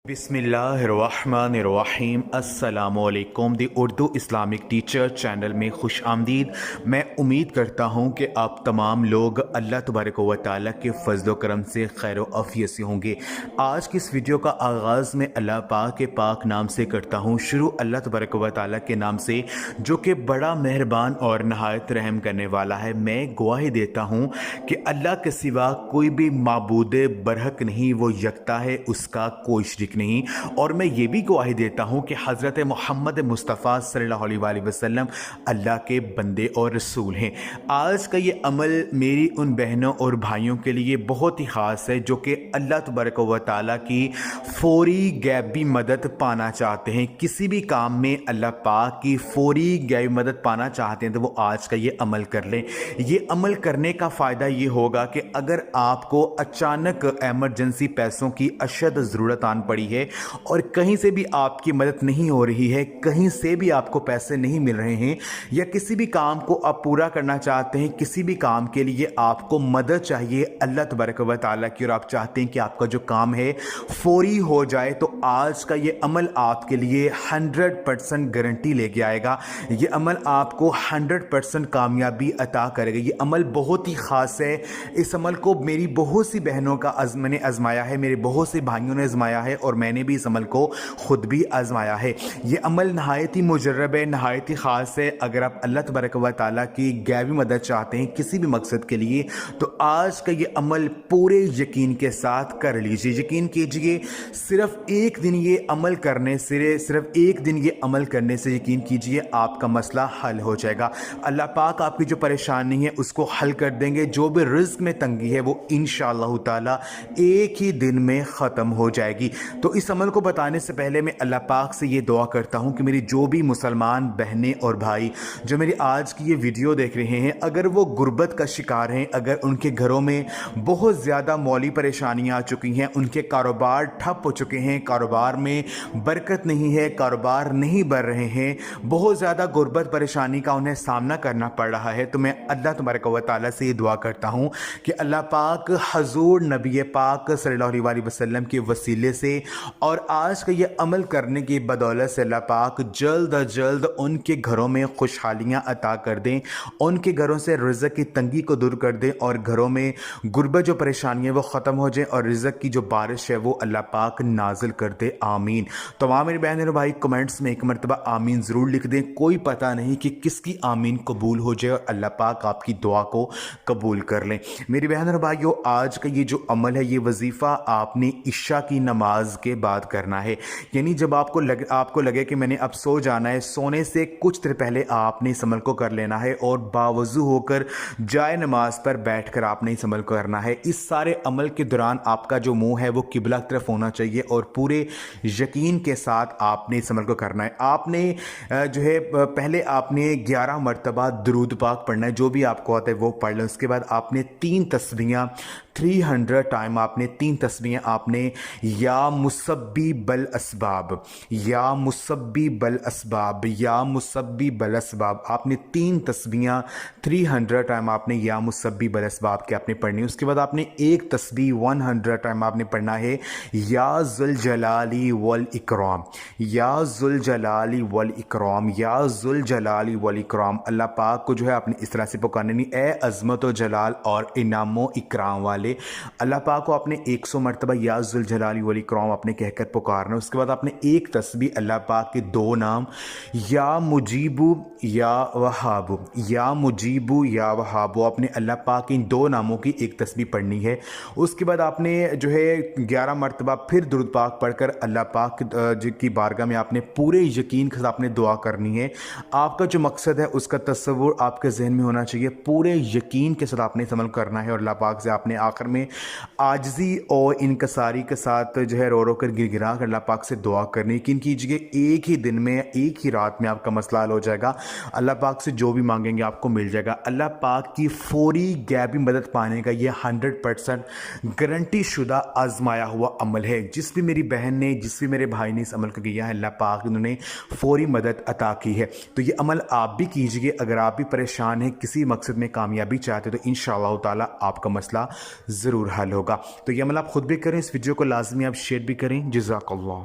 बिस्मिल्लाहिर्रहमानिर्रहीम अस्सलामुअलैकुम दी Urdu Islamic teacher channel में खुश आमदीद। मैं उम्मीद करता हूँ कि आप तमाम लोग अल्लाह तबारक व तआला के फ़ज़ल करम से खैर आफ़ियत से होंगे। आज की इस वीडियो का आगाज़ मैं अल्लाह पाक के पाक नाम से करता हूँ, शुरू अल्लाह तबारक व तआला के नाम से जो कि बड़ा मेहरबान और नहायत रहम करने वाला है। मैं गवाही देता हूँ कि अल्लाह के सिवा कोई भी माबूद बरहक नहीं, वो यकता है, उसका कोई शरीक नहीं। और मैं ये भी गवाही देता हूँ कि हज़रत मोहम्मद मुस्तफ़ा सल्लल्लाहु अलैहि वसल्लम अल्लाह के बंदे और रसूल हैं। आज का ये अमल मेरी उन बहनों और भाइयों के लिए बहुत ही ख़ास है जो कि अल्लाह तबारक व तआला की फ़ौरी गैबी मदद पाना चाहते हैं। किसी भी काम में अल्लाह पाक की फ़ौरी गैबी मदद पाना चाहते हैं तो वो आज का ये अमल कर लें। ये अमल करने का फ़ायदा ये होगा कि अगर आपको अचानक एमरजेंसी पैसों की अशद ज़रूरत आन पड़ी है और कहीं से भी आपकी मदद नहीं हो रही है, कहीं से भी आपको पैसे नहीं मिल रहे हैं, या किसी भी काम को आप पूरा करना चाहते हैं, किसी भी काम के लिए आपको मदद चाहिए अल्लाह तबारक व तआला की, और आप चाहते हैं कि आपका जो काम है फौरी हो जाए, तो आज का ये अमल आपके लिए 100% गारंटी लेके आएगा। ये अमल आपको 100% कामयाबी अता करेगा। ये अमल बहुत ही ख़ास है। इस अमल को मेरी बहुत सी बहनों का मैंने आजमाया है, मेरे बहुत से भाइयों ने आजमाया है और मैंने भी इस अमल को ख़ुद भी आजमाया है। ये अमल नहायत ही मुजर्रब है, नहायत ही ख़ास है। अगर आप अल्लाह तबारक व तआला की गैबी मदद चाहते हैं किसी भी मकसद के लिए, तो आज का ये अमल पूरे यकीन के साथ कर लीजिए। यकीन कीजिए, सिर्फ एक दिन ये अमल करने से, सिर्फ एक दिन ये अमल करने से यकीन कीजिए आपका मसला हल हो जाएगा। अल्लाह पाक आपकी जो परेशानी है उसको हल कर देंगे। जो भी रिज़्क में तंगी है वो इंशाअल्लाह ताला एक ही दिन में ख़त्म हो जाएगी। तो इस अमल को बताने से पहले मैं अल्लाह पाक से ये दुआ करता हूँ कि मेरी जो भी मुसलमान बहनें और भाई जो मेरी आज की ये वीडियो देख रहे हैं, अगर वो गुर्बत का शिकार हैं, अगर उनके घरों में बहुत ज़्यादा मौली परेशानियाँ आ चुकी हैं, उनके कारोबार ठप हो चुके हैं, कारोबार में बरकत नहीं है, कारोबार नहीं बढ़ रहे हैं, बहुत ज़्यादा गुर्बत परेशानी का उन्हें सामना करना पड़ रहा है, तो मैं अल्लाह तबारक व तआला से ये दुआ करता हूँ कि अल्लाह पाक हजूर नबी पाक सल्लल्लाहु अलैहि वसल्लम के वसीले से और आज का ये अमल करने की बदौलत से अल्लाह पाक जल्द अज जल्द उनके घरों में खुशहालियाँ अता कर दें, उनके घरों से रिज़्क़ की तंगी को दूर कर दें और घरों में गुर्बत जो परेशानियाँ वो ख़त्म हो जाए और रिज़्क़ की जो बारिश है वो अल्लाह पाक नाजिल कर दे। आमीन। तमाम मेरे बहन और भाई कमेंट्स में एक मरतबा आमीन ज़रूर लिख दें। कोई पता नहीं कि किसकी आमीन कबूल हो जाए और अल्लाह पाक आपकी दुआ को कबूल कर लें। मेरी बहन और भाइयों, आज का ये जो अमल है, ये वजीफ़ा आपने इशा की नमाज के बाद करना है। यानी जब आपको लगे कि मैंने अब सो जाना है, सोने से कुछ देर पहले आपने इस अमल को कर लेना है और बावजू होकर जाए नमाज पर बैठकर आपने इस अमल को करना है। इस सारे अमल के दौरान आपका जो मुंह है वो किबला की तरफ होना चाहिए और पूरे यकीन के साथ आपने इस अमल को करना है। आपने जो है पहले आपने 11 मरतबा दुरूद पाक पढ़ना है, जो भी आपको आता है वो पढ़ लें। उसके बाद आपने 3 तस्बीहां 300 टाइम आपने 3 तस्बीहां आपने या मुसब्बी बल असबाब, या मुसब्बी बल असबाब, या मुसब्बी बल असबाब, आपने 3 तस्बीहां 300 टाइम आपने या मुसब्बी बल असबाब के आपने पढ़नी है। उसके बाद आपने एक तस्बीह 100 टाइम आपने पढ़ना है, या जुल जलाली वल इकराम, या जुल जलाली वल इकराम, या जुल जलाली वल इकराम। अल्लाह पाक को जो है आपने इस तरह से पुकारनी नहीं, ए अज़मत व जलाल और इनामो इकराम वाले अल्लाह पाक को आपने 100 मरतबा या जुल जलाली वल इकराम आपने कहकर पुकारना। उसके बाद आपने एक तस्बीह अल्लाह पाक के 2 नाम, या मुजीबू या वहाबू, या मुजीबू या वहाबू, आपने अल्लाह पाक के इन 2 नामों की एक तस्बीह पढ़नी है। उसके बाद आपने जो है 11 मरतबा फिर दुरूद पाक पढ़कर अल्लाह पाक की बारगाह में आपने पूरे यकीन के साथ आपने दुआ करनी है। आपका जो मकसद है उसका तस्वुर आपके जहन में होना चाहिए, पूरे यकीन के साथ आपने इस अमल करना है और अल्लाह पाक से आपने आखिर में आजिज़ी और इनकसारी के साथ जो है रो रो कर गिरा कर अल्लाह पाक से दुआ करनी। यकीन कीजिए एक ही दिन में, एक ही रात में आपका मसला हल हो जाएगा। अल्लाह पाक से जो भी मांगेंगे आपको मिल जाएगा। अल्लाह पाक की फौरी गैबी मदद पाने का ये 100% गारंटी शुदा आजमाया हुआ अमल है। जिस भी मेरी बहन ने, जिस भी मेरे भाई ने इस अमल को किया है, अल्लाह पाक उन्होंने फौरी मदद अता की है। तो ये अमल आप भी कीजिए। अगर आप भी परेशान हैं, किसी मकसद में कामयाबी चाहते तो इंशाअल्लाह ताला आपका मसला ज़रूर हल होगा। तो ये अमल आप खुद भी करें। इस वीडियो को लाजमी आप शेयर भी भी करें। जज़ाकल्लाह।